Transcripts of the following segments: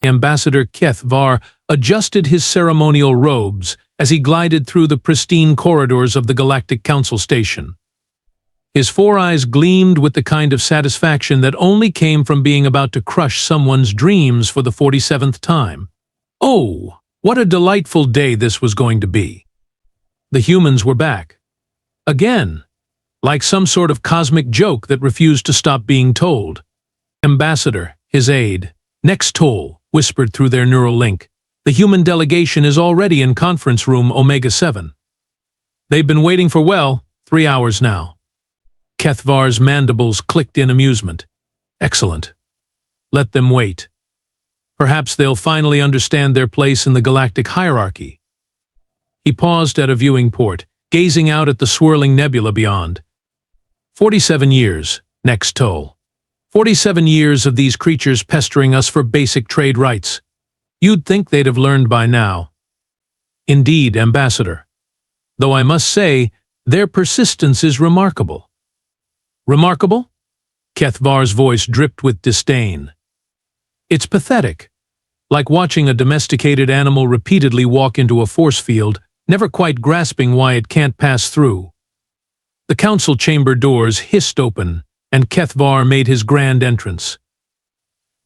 Ambassador Keth'var adjusted his ceremonial robes as he glided through the pristine corridors of the Galactic Council station. His four eyes gleamed with the kind of satisfaction that only came from being about to crush someone's dreams for the 47th time. Oh, what a delightful day this was going to be. The humans were back. Again, like some sort of cosmic joke that refused to stop being told. Ambassador, his aide, next toll, whispered through their neural link. The human delegation is already in conference room Omega-7. They've been waiting for, 3 hours now. Keth'var's mandibles clicked in amusement. Excellent. Let them wait. Perhaps they'll finally understand their place in the galactic hierarchy. He paused at a viewing port, gazing out at the swirling nebula beyond. 47 years, next toll. 47 years of these creatures pestering us for basic trade rights. You'd think they'd have learned by now. Indeed, Ambassador. Though I must say, their persistence is remarkable. Remarkable? Keth'var's voice dripped with disdain. It's pathetic, like watching a domesticated animal repeatedly walk into a force field, never quite grasping why it can't pass through. The council chamber doors hissed open, and Keth'var made his grand entrance.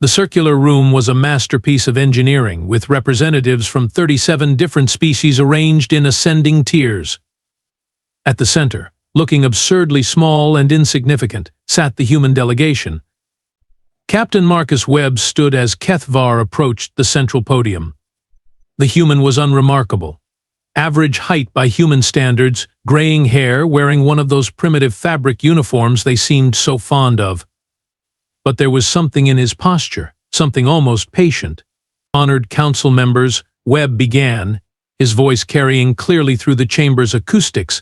The circular room was a masterpiece of engineering, with representatives from 37 different species arranged in ascending tiers. At the center, looking absurdly small and insignificant, sat the human delegation. Captain Marcus Webb stood as Keth'var approached the central podium. The human was unremarkable. Average height by human standards, graying hair, wearing one of those primitive fabric uniforms they seemed so fond of. But there was something in his posture, something almost patient. Honored council members, Webb began, his voice carrying clearly through the chamber's acoustics.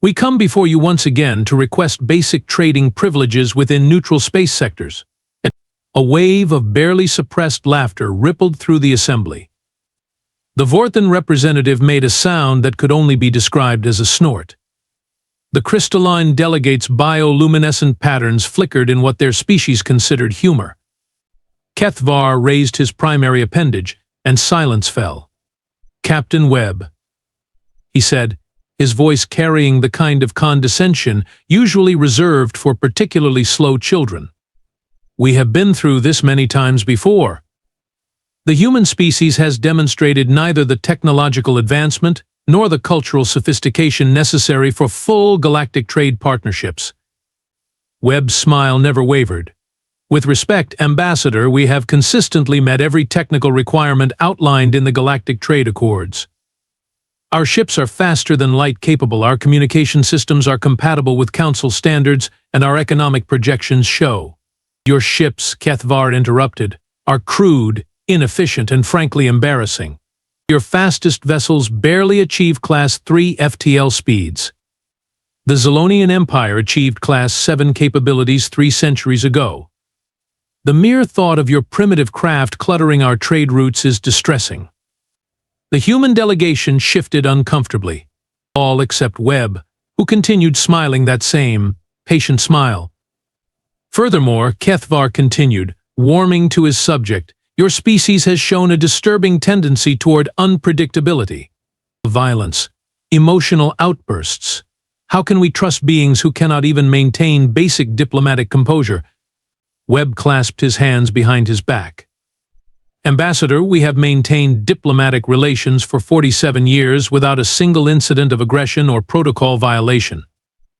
We come before you once again to request basic trading privileges within neutral space sectors. A wave of barely suppressed laughter rippled through the assembly. The Vorthan representative made a sound that could only be described as a snort. The crystalline delegates' bioluminescent patterns flickered in what their species considered humor. Keth'var raised his primary appendage, and silence fell. Captain Webb, he said, his voice carrying the kind of condescension usually reserved for particularly slow children. We have been through this many times before. The human species has demonstrated neither the technological advancement nor the cultural sophistication necessary for full galactic trade partnerships. Webb's smile never wavered. With respect, Ambassador, we have consistently met every technical requirement outlined in the Galactic Trade Accords. Our ships are faster than light capable, our communication systems are compatible with Council standards, and our economic projections show. Your ships, Keth'var interrupted, are crude, inefficient, and frankly embarrassing. Your fastest vessels barely achieve Class 3 FTL speeds. The Zolonian Empire achieved Class 7 capabilities 3 centuries ago. The mere thought of your primitive craft cluttering our trade routes is distressing. The human delegation shifted uncomfortably, all except Webb, who continued smiling that same, patient smile. Furthermore, Keth'var continued, warming to his subject, your species has shown a disturbing tendency toward unpredictability, violence, emotional outbursts. How can we trust beings who cannot even maintain basic diplomatic composure? Webb clasped his hands behind his back. Ambassador, we have maintained diplomatic relations for 47 years without a single incident of aggression or protocol violation.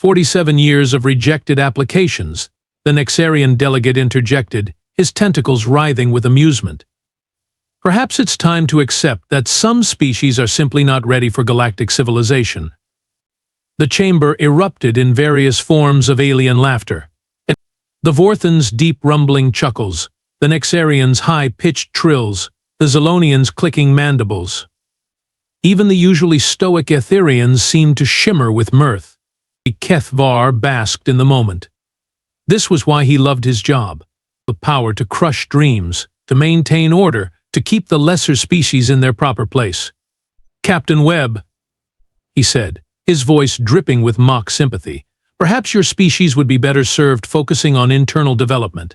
47 years of rejected applications, the Nexarian delegate interjected, his tentacles writhing with amusement. Perhaps it's time to accept that some species are simply not ready for galactic civilization. The chamber erupted in various forms of alien laughter. The Vorthan's deep rumbling chuckles, the Nexarians' high-pitched trills, the Zolonians' clicking mandibles. Even the usually stoic Etherians seemed to shimmer with mirth. Keth'var basked in the moment. This was why he loved his job. The power to crush dreams, to maintain order, to keep the lesser species in their proper place. Captain Webb, he said, his voice dripping with mock sympathy, perhaps your species would be better served focusing on internal development.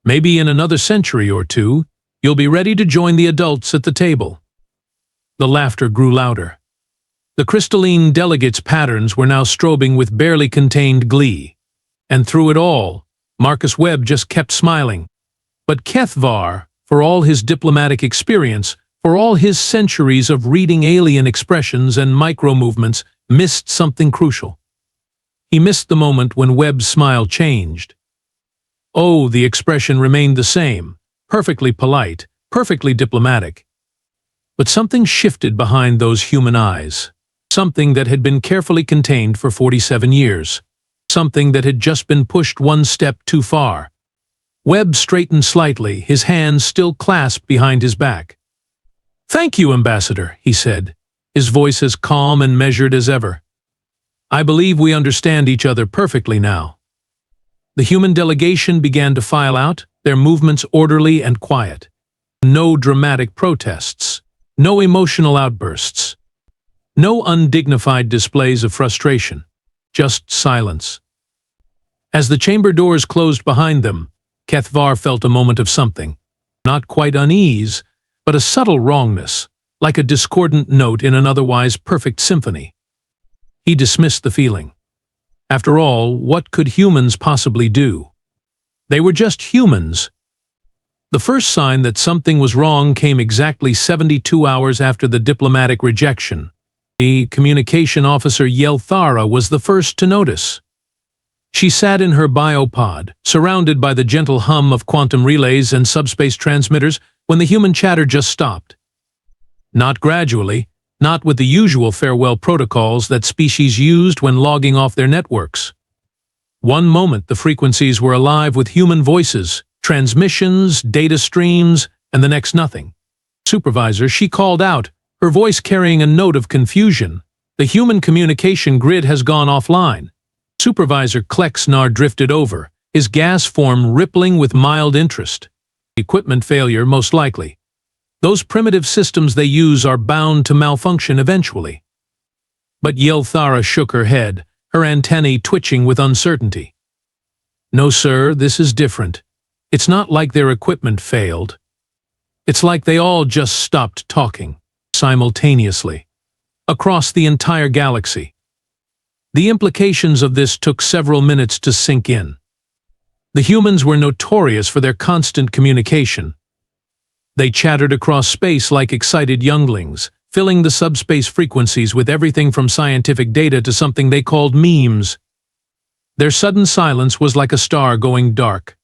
Maybe in another century or two, You'll be ready to join the adults at the table." The laughter grew louder. The crystalline delegates' patterns were now strobing with barely contained glee. And through it all, Marcus Webb just kept smiling. But Keth'var, for all his diplomatic experience, for all his centuries of reading alien expressions and micro-movements, missed something crucial. He missed the moment when Webb's smile changed. Oh, the expression remained the same, perfectly polite, perfectly diplomatic. But something shifted behind those human eyes. Something that had been carefully contained for 47 years. Something that had just been pushed one step too far. Webb straightened slightly, his hands still clasped behind his back. "Thank you, Ambassador," he said, his voice as calm and measured as ever. "I believe we understand each other perfectly now." The human delegation began to file out, their movements orderly and quiet. No dramatic protests. No emotional outbursts. No undignified displays of frustration. Just silence. As the chamber doors closed behind them, Keth'var felt a moment of something. Not quite unease, but a subtle wrongness, like a discordant note in an otherwise perfect symphony. He dismissed the feeling. After all, what could humans possibly do? They were just humans. The first sign that something was wrong came exactly 72 hours after the diplomatic rejection. The communication officer Yelthara was the first to notice. She sat in her biopod, surrounded by the gentle hum of quantum relays and subspace transmitters, when the human chatter just stopped. Not gradually, not with the usual farewell protocols that species used when logging off their networks. One moment the frequencies were alive with human voices, transmissions, data streams, and the next nothing. "Supervisor," she called out, her voice carrying a note of confusion. "The human communication grid has gone offline." Supervisor Klexnar drifted over, his gas form rippling with mild interest. "Equipment failure, most likely. Those primitive systems they use are bound to malfunction eventually." But Yelthara shook her head, her antennae twitching with uncertainty. "No, sir, this is different. It's not like their equipment failed. It's like they all just stopped talking, simultaneously, across the entire galaxy." The implications of this took several minutes to sink in. The humans were notorious for their constant communication. They chattered across space like excited younglings, filling the subspace frequencies with everything from scientific data to something they called memes. Their sudden silence was like a star going dark.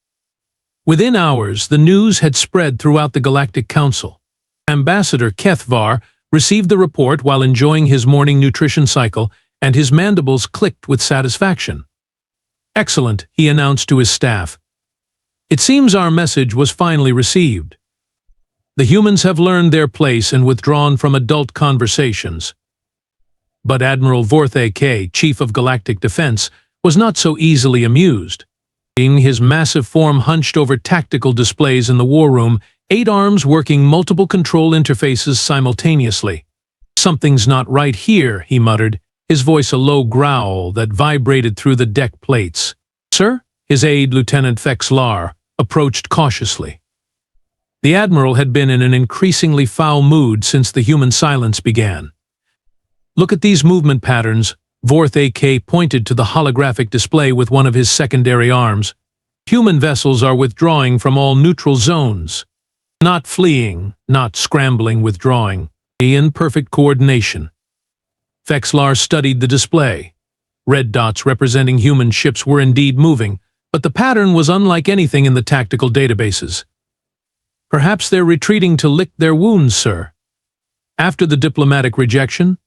Within hours, the news had spread throughout the Galactic Council. Ambassador Keth'var received the report while enjoying his morning nutrition cycle, and his mandibles clicked with satisfaction. "Excellent," he announced to his staff. "It seems our message was finally received. The humans have learned their place and withdrawn from adult conversations." But Admiral Vorthe K, Chief of Galactic Defense, was not so easily amused. His massive form hunched over tactical displays in the war room, 8 arms working multiple control interfaces simultaneously. "Something's not right here," he muttered, his voice a low growl that vibrated through the deck plates. "Sir?" His aide, Lieutenant Fexlar, approached cautiously. The Admiral had been in an increasingly foul mood since the human silence began. "Look at these movement patterns." Vorthe K pointed to the holographic display with one of his secondary arms. "Human vessels are withdrawing from all neutral zones. Not fleeing, not scrambling, withdrawing. In perfect coordination." Fexlar studied the display. Red dots representing human ships were indeed moving, but the pattern was unlike anything in the tactical databases. "Perhaps they're retreating to lick their wounds, sir." "After the diplomatic rejection?"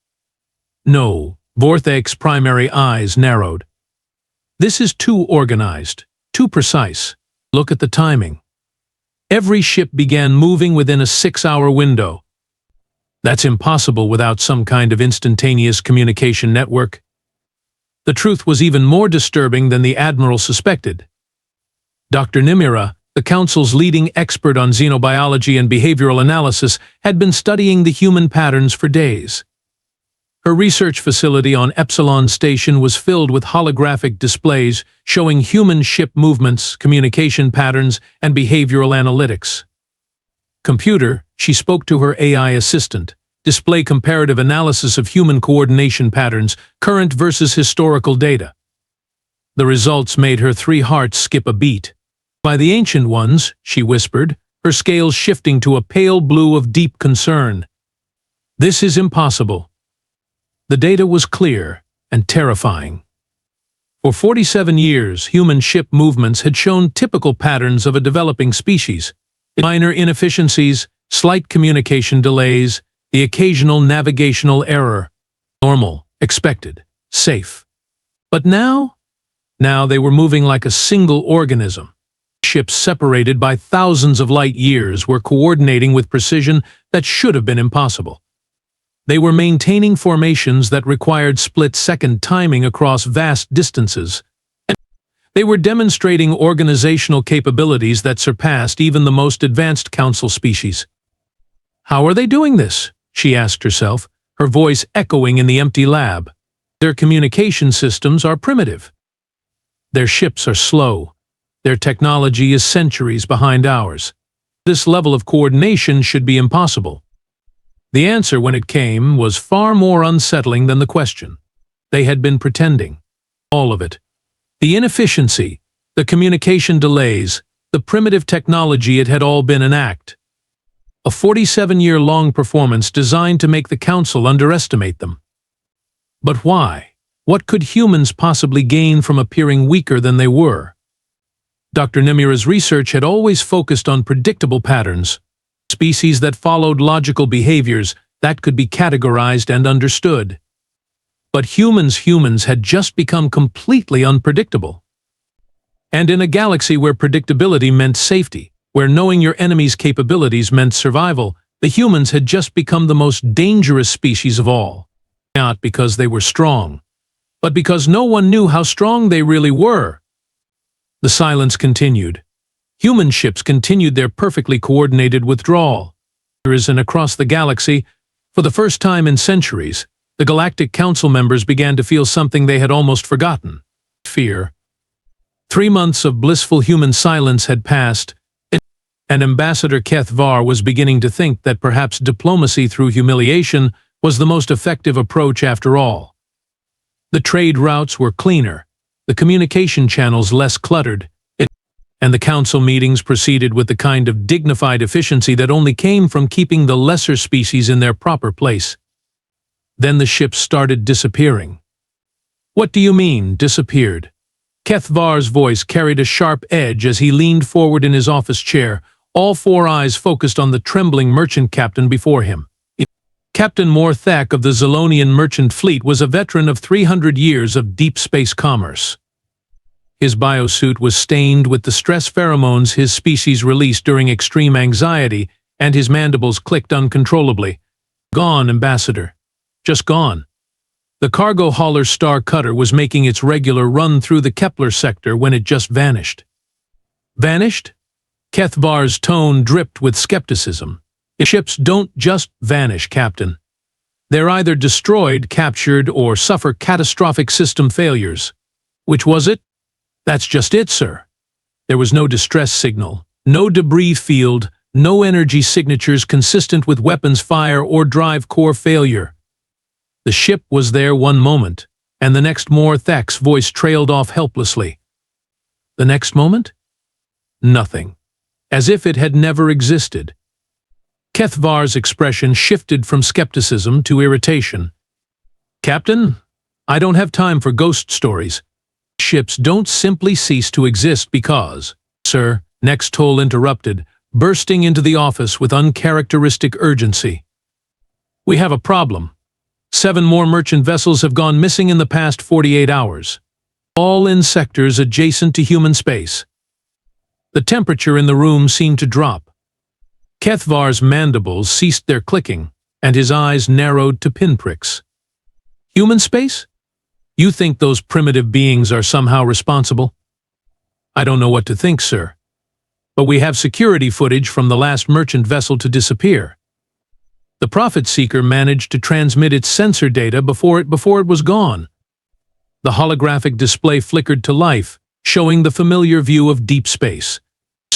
"No." Vorthek's primary eyes narrowed. "This is too organized, too precise. Look at the timing. Every ship began moving within a 6-hour window. That's impossible without some kind of instantaneous communication network." The truth was even more disturbing than the Admiral suspected. Dr. Nimira, the Council's leading expert on xenobiology and behavioral analysis, had been studying the human patterns for days. Her research facility on Epsilon Station was filled with holographic displays showing human ship movements, communication patterns, and behavioral analytics. Computer, she spoke to her AI assistant. Display comparative analysis of human coordination patterns, current versus historical data. The results made her 3 hearts skip a beat. By the ancient ones, she whispered, her scales shifting to a pale blue of deep concern. This is impossible. The data was clear and terrifying. For 47 years, human ship movements had shown typical patterns of a developing species. Minor inefficiencies, slight communication delays, the occasional navigational error. Normal, expected, safe. But now they were moving like a single organism. Ships separated by thousands of light years were coordinating with precision that should have been impossible. They were maintaining formations that required split-second timing across vast distances. They were demonstrating organizational capabilities that surpassed even the most advanced council species. How are they doing this? She asked herself, her voice echoing in the empty lab. Their communication systems are primitive. Their ships are slow. Their technology is centuries behind ours. This level of coordination should be impossible. The answer, when it came, was far more unsettling than the question. They had been pretending. All of it. The inefficiency, the communication delays, the primitive technology, it had all been an act. A 47-year-long performance designed to make the Council underestimate them. But why? What could humans possibly gain from appearing weaker than they were? Dr. Nimura's research had always focused on predictable patterns, species that followed logical behaviors that could be categorized and understood. But humans had just become completely unpredictable. And in a galaxy where predictability meant safety, where knowing your enemy's capabilities meant survival, the humans had just become the most dangerous species of all. Not because they were strong, but because no one knew how strong they really were. The silence continued. Human ships continued their perfectly coordinated withdrawal. And across the galaxy, for the first time in centuries, the Galactic Council members began to feel something they had almost forgotten: fear. 3 months of blissful human silence had passed, and Ambassador Keth'var was beginning to think that perhaps diplomacy through humiliation was the most effective approach after all. The trade routes were cleaner, the communication channels less cluttered, and the council meetings proceeded with the kind of dignified efficiency that only came from keeping the lesser species in their proper place. Then the ships started disappearing. What do you mean, disappeared? Keth'var's voice carried a sharp edge as he leaned forward in his office chair, all 4 eyes focused on the trembling merchant captain before him. Captain Morthak of the Zolonian merchant fleet was a veteran of 300 years of deep space commerce. His biosuit was stained with the stress pheromones his species released during extreme anxiety, and his mandibles clicked uncontrollably. Gone, Ambassador. Just gone. The cargo hauler Star Cutter was making its regular run through the Kepler sector when it just vanished. Vanished? Keth'var's tone dripped with skepticism. Ships don't just vanish, Captain. They're either destroyed, captured, or suffer catastrophic system failures. Which was it? That's just it, sir. There was no distress signal, no debris field, no energy signatures consistent with weapons fire or drive core failure. The ship was there one moment, and the next Morthak's voice trailed off helplessly. The next moment? Nothing. As if it had never existed. Keth'var's expression shifted from skepticism to irritation. Captain, I don't have time for ghost stories. Ships don't simply cease to exist because, sir, Nextol interrupted, bursting into the office with uncharacteristic urgency. We have a problem. 7 more merchant vessels have gone missing in the past 48 hours. All in sectors adjacent to human space. The temperature in the room seemed to drop. Keth'var's mandibles ceased their clicking, and his eyes narrowed to pinpricks. Human space? You think those primitive beings are somehow responsible? I don't know what to think, sir. But we have security footage from the last merchant vessel to disappear. The Prophet Seeker managed to transmit its sensor data before it was gone. The holographic display flickered to life, showing the familiar view of deep space.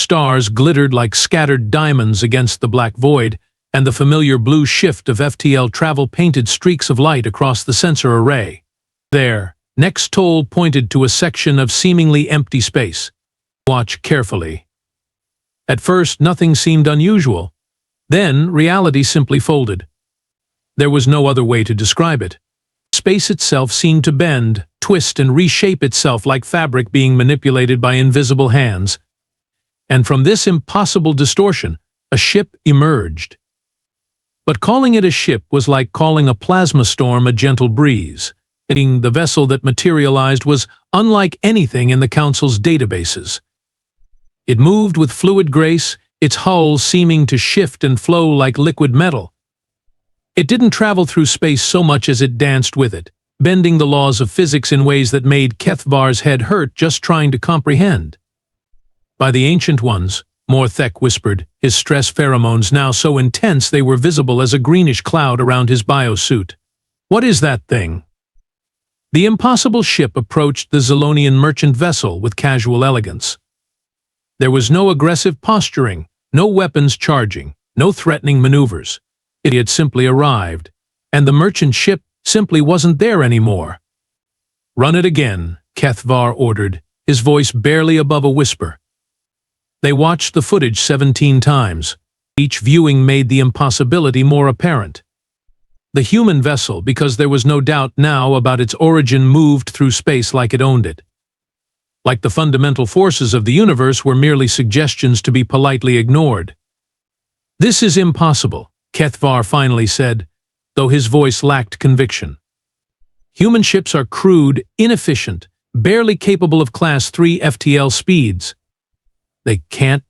stars glittered like scattered diamonds against the black void, and the familiar blue shift of FTL travel painted streaks of light across the sensor array. There, Next Toll pointed to a section of seemingly empty space. Watch carefully. At first, nothing seemed unusual. Then, reality simply folded. There was no other way to describe it. Space itself seemed to bend, twist, and reshape itself like fabric being manipulated by invisible hands. And from this impossible distortion, a ship emerged. But calling it a ship was like calling a plasma storm a gentle breeze. The vessel that materialized was unlike anything in the Council's databases. It moved with fluid grace, its hull seeming to shift and flow like liquid metal. It didn't travel through space so much as it danced with it, bending the laws of physics in ways that made Keth'var's head hurt just trying to comprehend. By the Ancient Ones, Morthek whispered, his stress pheromones now so intense they were visible as a greenish cloud around his biosuit. What is that thing? The impossible ship approached the Zilonian merchant vessel with casual elegance. There was no aggressive posturing, no weapons charging, no threatening maneuvers. It had simply arrived, and the merchant ship simply wasn't there anymore. "Run it again," Keth'var ordered, his voice barely above a whisper. They watched the footage 17 times. Each viewing made the impossibility more apparent. The human vessel, because there was no doubt now about its origin, moved through space like it owned it. Like the fundamental forces of the universe were merely suggestions to be politely ignored. "This is impossible," Keth'var finally said, though his voice lacked conviction. "Human ships are crude, inefficient, barely capable of Class 3 FTL speeds. They can't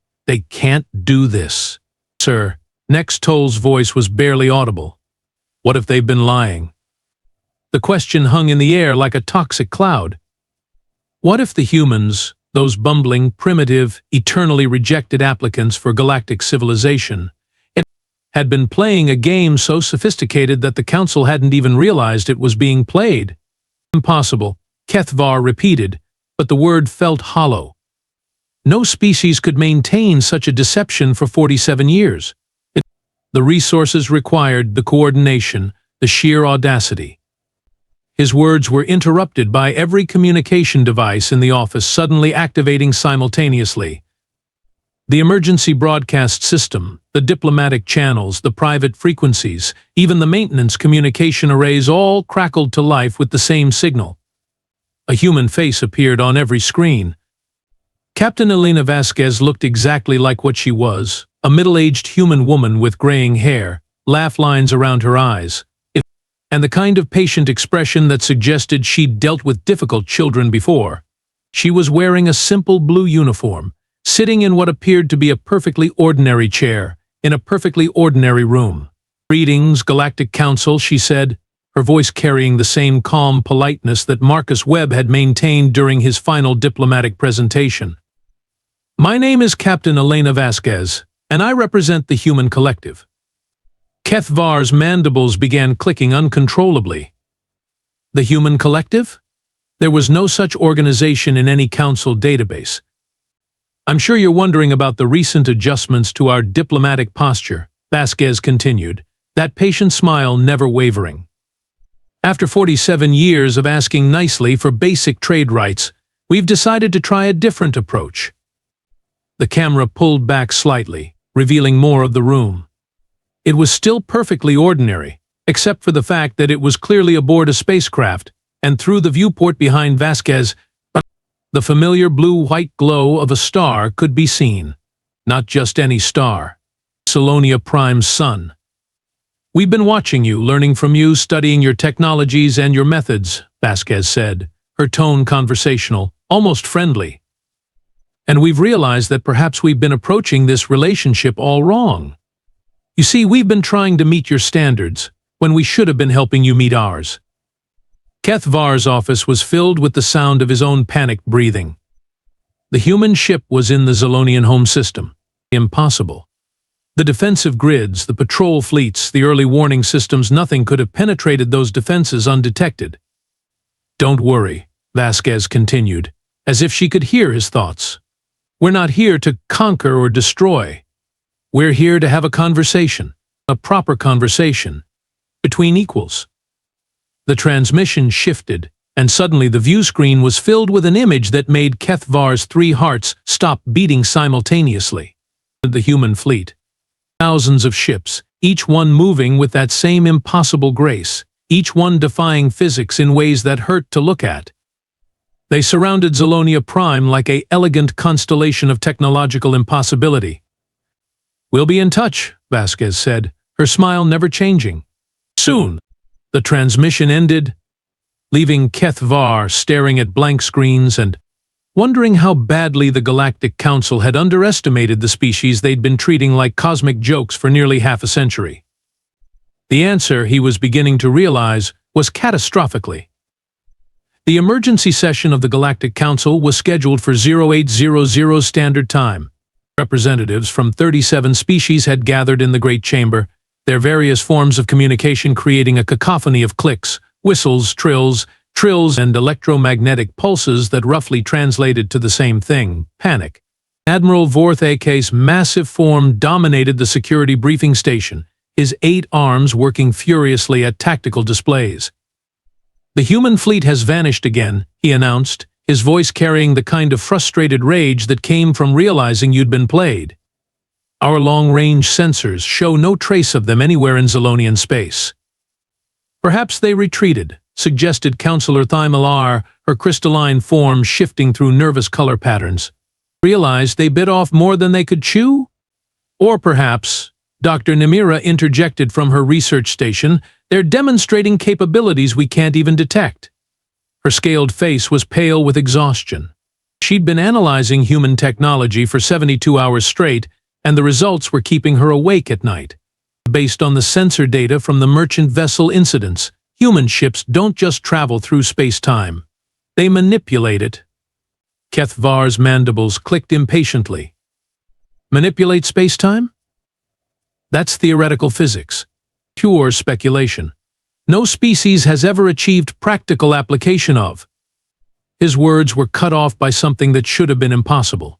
do this, sir." Next Toll's voice was barely audible. "What if they've been lying?" The question hung in the air like a toxic cloud. What if the humans, those bumbling, primitive, eternally rejected applicants for galactic civilization, had been playing a game so sophisticated that the Council hadn't even realized it was being played? "Impossible," Keth'var repeated, but the word felt hollow. No species could maintain such a deception for 47 years. The resources required, the coordination, the sheer audacity. His words were interrupted by every communication device in the office suddenly activating simultaneously. The emergency broadcast system, the diplomatic channels, the private frequencies, even the maintenance communication arrays all crackled to life with the same signal. A human face appeared on every screen. Captain Elena Vasquez looked exactly like what she was, a middle-aged human woman with graying hair, laugh lines around her eyes, and the kind of patient expression that suggested she'd dealt with difficult children before. She was wearing a simple blue uniform, sitting in what appeared to be a perfectly ordinary chair, in a perfectly ordinary room. "Greetings, Galactic Council," she said, her voice carrying the same calm politeness that Marcus Webb had maintained during his final diplomatic presentation. "My name is Captain Elena Vasquez, and I represent the human collective." Keth'var's mandibles began clicking uncontrollably. The human collective? There was no such organization in any Council database. "I'm sure you're wondering about the recent adjustments to our diplomatic posture," Vasquez continued, that patient smile never wavering. "After 47 years of asking nicely for basic trade rights, we've decided to try a different approach." The camera pulled back slightly, revealing more of the room. It was still perfectly ordinary, except for the fact that it was clearly aboard a spacecraft, and through the viewport behind Vasquez, the familiar blue-white glow of a star could be seen. Not just any star. Colonia Prime's sun. "We've been watching you, learning from you, studying your technologies and your methods," Vasquez said, her tone conversational, almost friendly. "And we've realized that perhaps we've been approaching this relationship all wrong. You see, we've been trying to meet your standards, when we should have been helping you meet ours." Keth'var's office was filled with the sound of his own panicked breathing. The human ship was in the Zilonian home system. Impossible. The defensive grids, the patrol fleets, the early warning systems, nothing could have penetrated those defenses undetected. "Don't worry," Vasquez continued, as if she could hear his thoughts. We're not here to conquer or destroy. We're here to have a conversation, a proper conversation, between equals. The transmission shifted, and suddenly the view screen was filled with an image that made Keth'var's 3 hearts stop beating simultaneously. The human fleet. Thousands of ships, each one moving with that same impossible grace, each one defying physics in ways that hurt to look at. They surrounded Zolonia Prime like an elegant constellation of technological impossibility. "We'll be in touch," Vasquez said, her smile never changing. Soon, the transmission ended, leaving Keth'var staring at blank screens and wondering how badly the Galactic Council had underestimated the species they'd been treating like cosmic jokes for nearly half a century. The answer, he was beginning to realize, was catastrophically. The emergency session of the Galactic Council was scheduled for 0800 Standard Time. Representatives from 37 species had gathered in the Great Chamber, their various forms of communication creating a cacophony of clicks, whistles, trills, and electromagnetic pulses that roughly translated to the same thing: panic. Admiral Vorthak's massive form dominated the security briefing station, his 8 arms working furiously at tactical displays. "The human fleet has vanished again," he announced, his voice carrying the kind of frustrated rage that came from realizing you'd been played. "Our long-range sensors show no trace of them anywhere in Zolonian space." "Perhaps they retreated," suggested Councillor Thymalar, her crystalline form shifting through nervous color patterns. "Realized they bit off more than they could chew?" "Or perhaps," Dr. Namira interjected from her research station, "they're demonstrating capabilities we can't even detect." Her scaled face was pale with exhaustion. She'd been analyzing human technology for 72 hours straight, and the results were keeping her awake at night. Based on the sensor data from the merchant vessel incidents, human ships don't just travel through space-time. They manipulate it. Keth'var's mandibles clicked impatiently. Manipulate space-time? That's theoretical physics. Pure speculation. No species has ever achieved practical application of. His words were cut off by something that should have been impossible.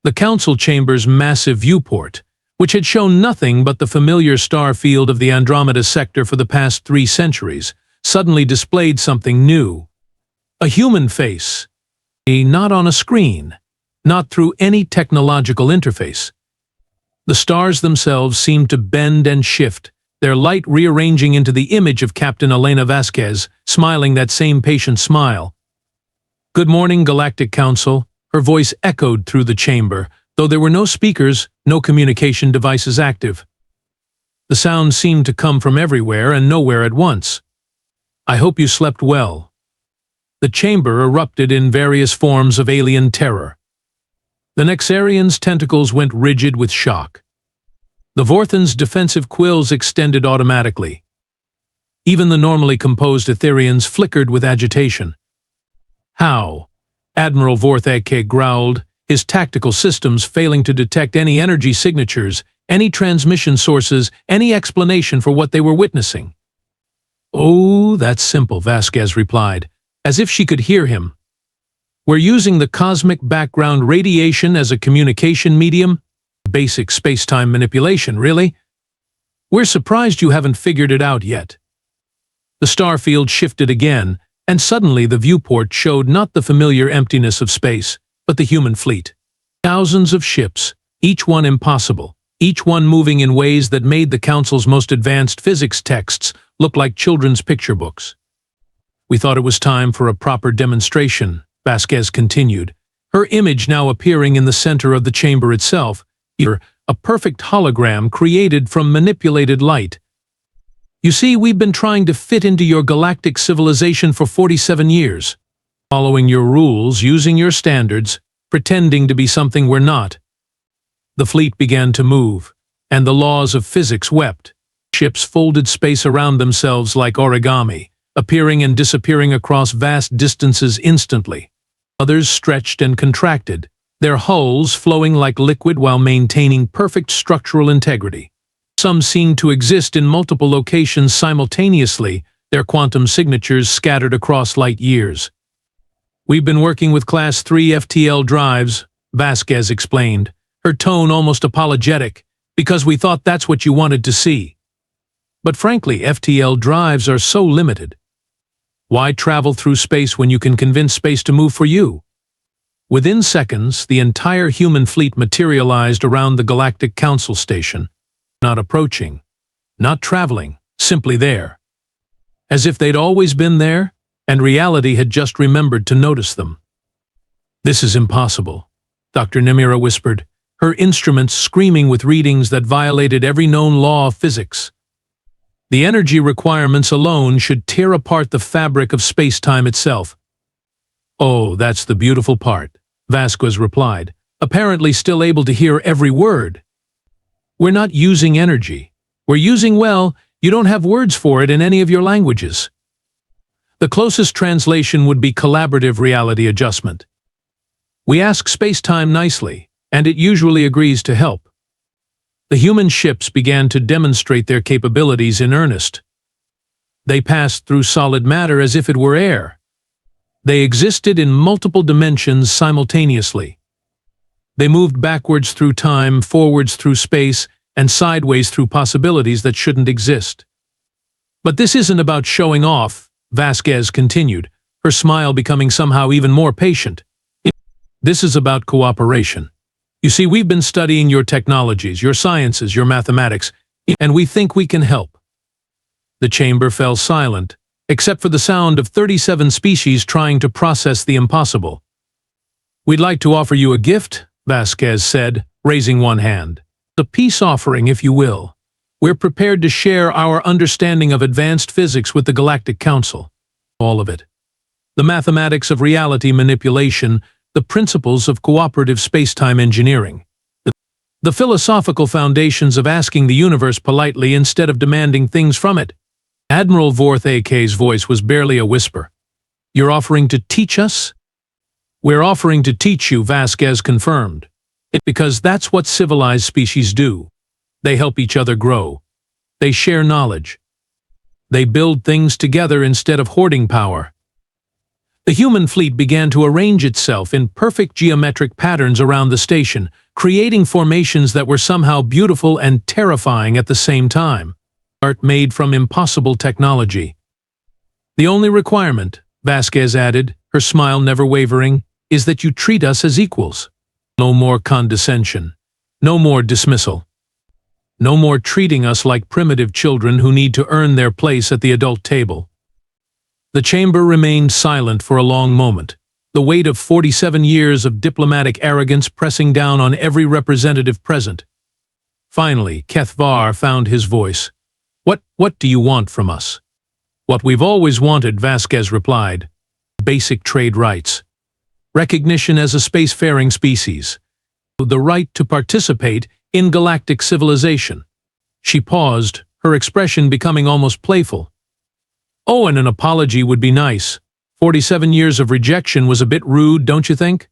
The Council Chamber's massive viewport, which had shown nothing but the familiar star field of the Andromeda sector for the past 3 centuries, suddenly displayed something new. A human face. Not on a screen. Not through any technological interface. The stars themselves seemed to bend and shift, their light rearranging into the image of Captain Elena Vasquez, smiling that same patient smile. "Good morning, Galactic Council," her voice echoed through the chamber, though there were no speakers, no communication devices active. The sound seemed to come from everywhere and nowhere at once. "I hope you slept well." The chamber erupted in various forms of alien terror. The Nexarian's tentacles went rigid with shock. The Vorthan's defensive quills extended automatically. Even the normally composed Etherians flickered with agitation. "How?" Admiral Vorthak growled, his tactical systems failing to detect any energy signatures, any transmission sources, any explanation for what they were witnessing. "Oh, that's simple," Vasquez replied, as if she could hear him. "We're using the cosmic background radiation as a communication medium. Basic space-time manipulation, really. We're surprised you haven't figured it out yet." The star field shifted again, and suddenly the viewport showed not the familiar emptiness of space, but the human fleet. Thousands of ships, each one impossible, each one moving in ways that made the Council's most advanced physics texts look like children's picture books. "We thought it was time for a proper demonstration," Vasquez continued, her image now appearing in the center of the chamber itself, a perfect hologram created from manipulated light. "You see, we've been trying to fit into your galactic civilization for 47 years, following your rules, using your standards, pretending to be something we're not." The fleet began to move, and the laws of physics wept. Ships folded space around themselves like origami, appearing and disappearing across vast distances instantly. Others stretched and contracted, their hulls flowing like liquid while maintaining perfect structural integrity. Some seemed to exist in multiple locations simultaneously, their quantum signatures scattered across light years. "We've been working with Class 3 FTL drives," Vasquez explained, her tone almost apologetic, because we thought that's what you wanted to see. But frankly, FTL drives are so limited. Why travel through space when you can convince space to move for you? Within seconds, the entire human fleet materialized around the Galactic Council station, not approaching, not traveling, simply there. As if they'd always been there, and reality had just remembered to notice them. This is impossible, Dr. Nemira whispered, her instruments screaming with readings that violated every known law of physics. The energy requirements alone should tear apart the fabric of space-time itself. Oh, that's the beautiful part, Vasquez replied, apparently still able to hear every word. We're not using energy. We're using, well, you don't have words for it in any of your languages. The closest translation would be collaborative reality adjustment. We ask space-time nicely, and it usually agrees to help. The human ships began to demonstrate their capabilities in earnest. They passed through solid matter as if it were air. They existed in multiple dimensions simultaneously. They moved backwards through time, forwards through space, and sideways through possibilities that shouldn't exist. But this isn't about showing off, Vasquez continued, her smile becoming somehow even more patient. This is about cooperation. You see, we've been studying your technologies, your sciences, your mathematics, and we think we can help. The chamber fell silent, except for the sound of 37 species trying to process the impossible. We'd like to offer you a gift, Vasquez said, raising one hand. A peace offering, if you will. We're prepared to share our understanding of advanced physics with the Galactic Council. All of it. The mathematics of reality manipulation, the principles of cooperative space-time engineering. The philosophical foundations of asking the universe politely instead of demanding things from it. Admiral Vorth AK's voice was barely a whisper. You're offering to teach us? We're offering to teach you, Vasquez confirmed. Because that's what civilized species do. They help each other grow. They share knowledge. They build things together instead of hoarding power. The human fleet began to arrange itself in perfect geometric patterns around the station, creating formations that were somehow beautiful and terrifying at the same time. Art made from impossible technology. The only requirement, Vasquez added, her smile never wavering, is that you treat us as equals. No more condescension. No more dismissal. No more treating us like primitive children who need to earn their place at the adult table. The chamber remained silent for a long moment, the weight of 47 years of diplomatic arrogance pressing down on every representative present. Finally, Keth'var found his voice. What do you want from us? What we've always wanted, Vasquez replied. Basic trade rights. Recognition as a spacefaring species. The right to participate in galactic civilization. She paused, her expression becoming almost playful. Oh, and an apology would be nice. 47 years of rejection was a bit rude, don't you think?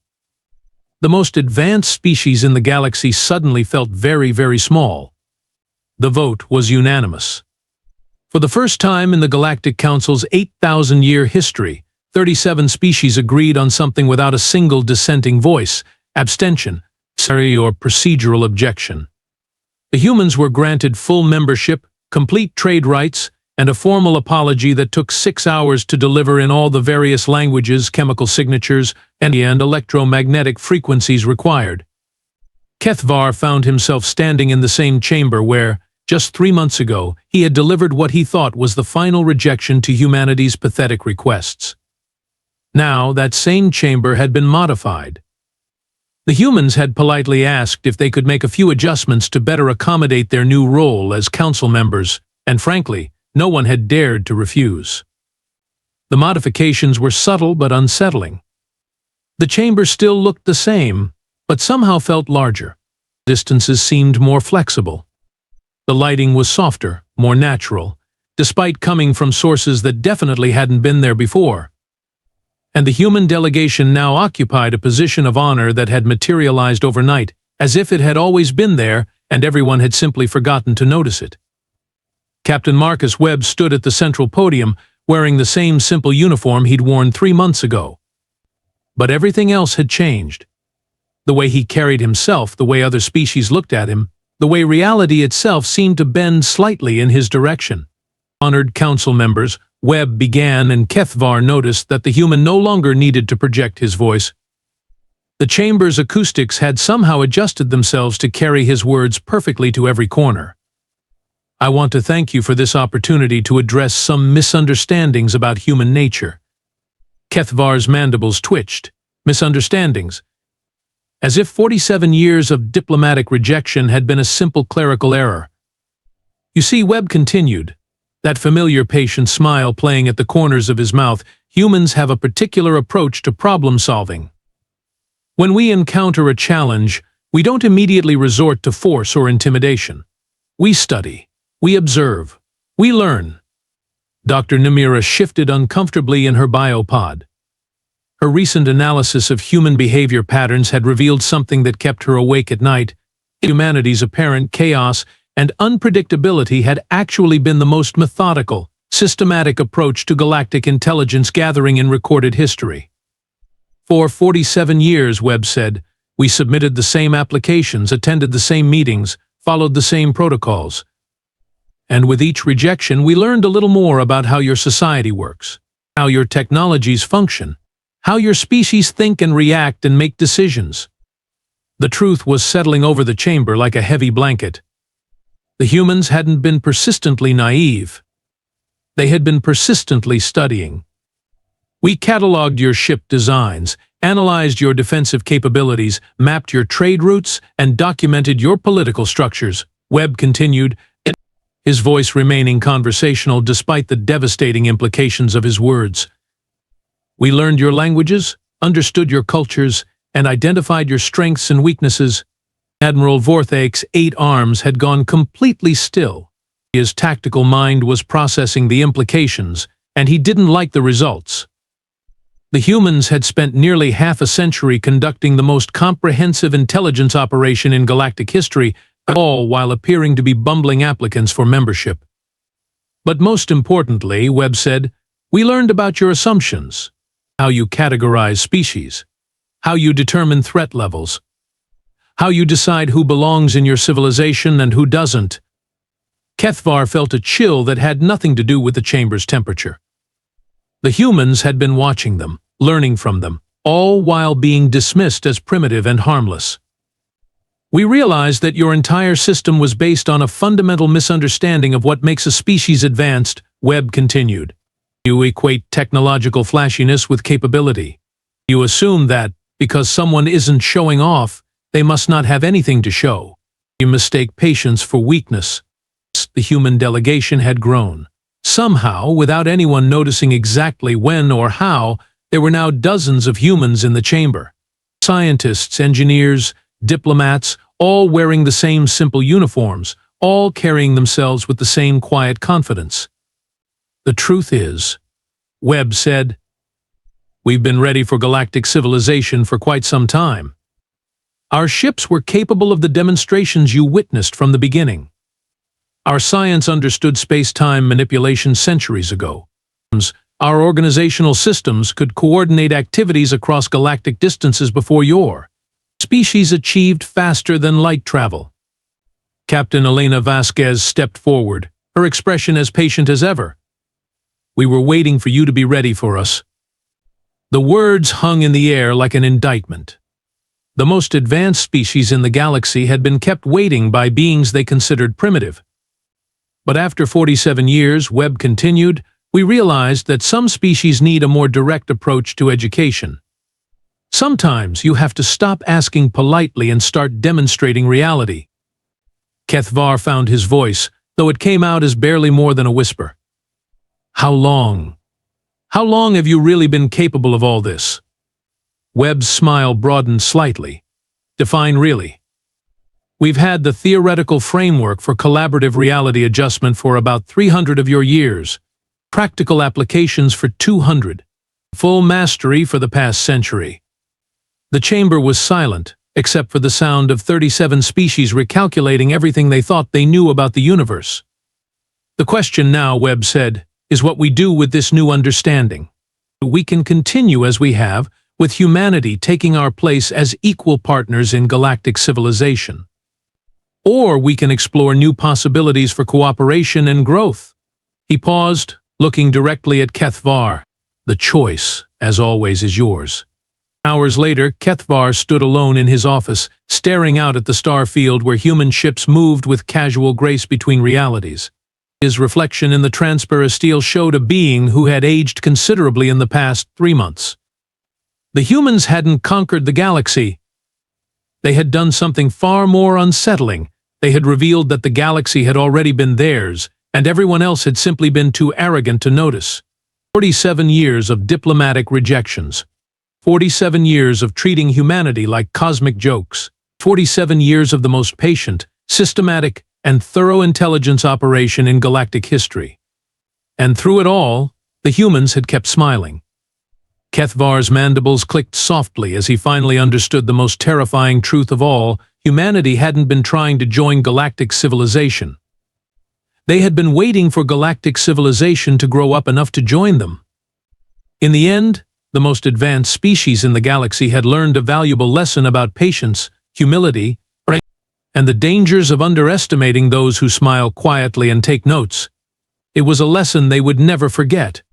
The most advanced species in the galaxy suddenly felt very, very small. The vote was unanimous. For the first time in the Galactic Council's 8,000-year history, 37 species agreed on something without a single dissenting voice, abstention, or procedural objection. The humans were granted full membership, complete trade rights, and a formal apology that took 6 hours to deliver in all the various languages, chemical signatures, and electromagnetic frequencies required. Keth'var found himself standing in the same chamber where, just 3 months ago, he had delivered what he thought was the final rejection to humanity's pathetic requests. Now, that same chamber had been modified. The humans had politely asked if they could make a few adjustments to better accommodate their new role as council members, and frankly, no one had dared to refuse. The modifications were subtle but unsettling. The chamber still looked the same, but somehow felt larger. Distances seemed more flexible. The lighting was softer, more natural, despite coming from sources that definitely hadn't been there before. And the human delegation now occupied a position of honor that had materialized overnight, as if it had always been there and everyone had simply forgotten to notice it. Captain Marcus Webb stood at the central podium, wearing the same simple uniform he'd worn 3 months ago. But everything else had changed. The way he carried himself, the way other species looked at him, the way reality itself seemed to bend slightly in his direction. Honored council members, Webb began, and Keth'var noticed that the human no longer needed to project his voice. The chamber's acoustics had somehow adjusted themselves to carry his words perfectly to every corner. I want to thank you for this opportunity to address some misunderstandings about human nature. Keth'var's mandibles twitched. Misunderstandings. As if 47 years of diplomatic rejection had been a simple clerical error. You see, Webb continued, that familiar patient smile playing at the corners of his mouth. Humans have a particular approach to problem solving. When we encounter a challenge, we don't immediately resort to force or intimidation. We study, we observe, we learn. Dr. Namira shifted uncomfortably in her biopod. Her recent analysis of human behavior patterns had revealed something that kept her awake at night. Humanity's apparent chaos and unpredictability had actually been the most methodical, systematic approach to galactic intelligence gathering in recorded history. For 47 years, Webb said, we submitted the same applications, attended the same meetings, followed the same protocols. And with each rejection, we learned a little more about how your society works, how your technologies function, how your species think and react and make decisions. The truth was settling over the chamber like a heavy blanket. The humans hadn't been persistently naive. They had been persistently studying. We cataloged your ship designs, analyzed your defensive capabilities, mapped your trade routes, and documented your political structures, Webb continued, his voice remaining conversational despite the devastating implications of his words. We learned your languages, understood your cultures, and identified your strengths and weaknesses. Admiral Vorthak's 8 arms had gone completely still. His tactical mind was processing the implications, and he didn't like the results. The humans had spent nearly half a century conducting the most comprehensive intelligence operation in galactic history, all while appearing to be bumbling applicants for membership. But most importantly, Webb said, we learned about your assumptions, how you categorize species, how you determine threat levels, how you decide who belongs in your civilization and who doesn't. Keth'var felt a chill that had nothing to do with the chamber's temperature. The humans had been watching them, learning from them, all while being dismissed as primitive and harmless. We realized that your entire system was based on a fundamental misunderstanding of what makes a species advanced, Webb continued. You equate technological flashiness with capability. You assume that, because someone isn't showing off, they must not have anything to show. You mistake patience for weakness. The human delegation had grown. Somehow, without anyone noticing exactly when or how, there were now dozens of humans in the chamber. Scientists, engineers, diplomats, all wearing the same simple uniforms, all carrying themselves with the same quiet confidence. The truth is, Webb said, we've been ready for galactic civilization for quite some time. Our ships were capable of the demonstrations you witnessed from the beginning. Our science understood space-time manipulation centuries ago. Our organizational systems could coordinate activities across galactic distances before your species achieved faster than light travel. Captain Elena Vasquez stepped forward, her expression as patient as ever. We were waiting for you to be ready for us. The words hung in the air like an indictment. The most advanced species in the galaxy had been kept waiting by beings they considered primitive. But after 47 years, Webb continued, we realized that some species need a more direct approach to education. Sometimes you have to stop asking politely and start demonstrating reality. Keth'var found his voice, though it came out as barely more than a whisper. How long? How long have you really been capable of all this? Webb's smile broadened slightly. Define really. We've had the theoretical framework for collaborative reality adjustment for about 300 of your years, practical applications for 200, full mastery for the past century. The chamber was silent, except for the sound of 37 species recalculating everything they thought they knew about the universe. The question now, Webb said, is what we do with this new understanding. We can continue as we have, with humanity taking our place as equal partners in galactic civilization. Or we can explore new possibilities for cooperation and growth. He paused, looking directly at Keth'var. The choice, as always, is yours. Hours later, Keth'var stood alone in his office, staring out at the star field where human ships moved with casual grace between realities. His reflection in the transparisteel showed a being who had aged considerably in the past 3 months. The humans hadn't conquered the galaxy. They had done something far more unsettling. They had revealed that the galaxy had already been theirs, and everyone else had simply been too arrogant to notice. 47 years of diplomatic rejections. 47 years of treating humanity like cosmic jokes. 47 years of the most patient, systematic, and thorough intelligence operation in galactic history. And through it all, the humans had kept smiling. Keth'var's mandibles clicked softly as he finally understood the most terrifying truth of all: humanity hadn't been trying to join galactic civilization. They had been waiting for galactic civilization to grow up enough to join them. In the end, the most advanced species in the galaxy had learned a valuable lesson about patience, humility, and the dangers of underestimating those who smile quietly and take notes. It was a lesson they would never forget.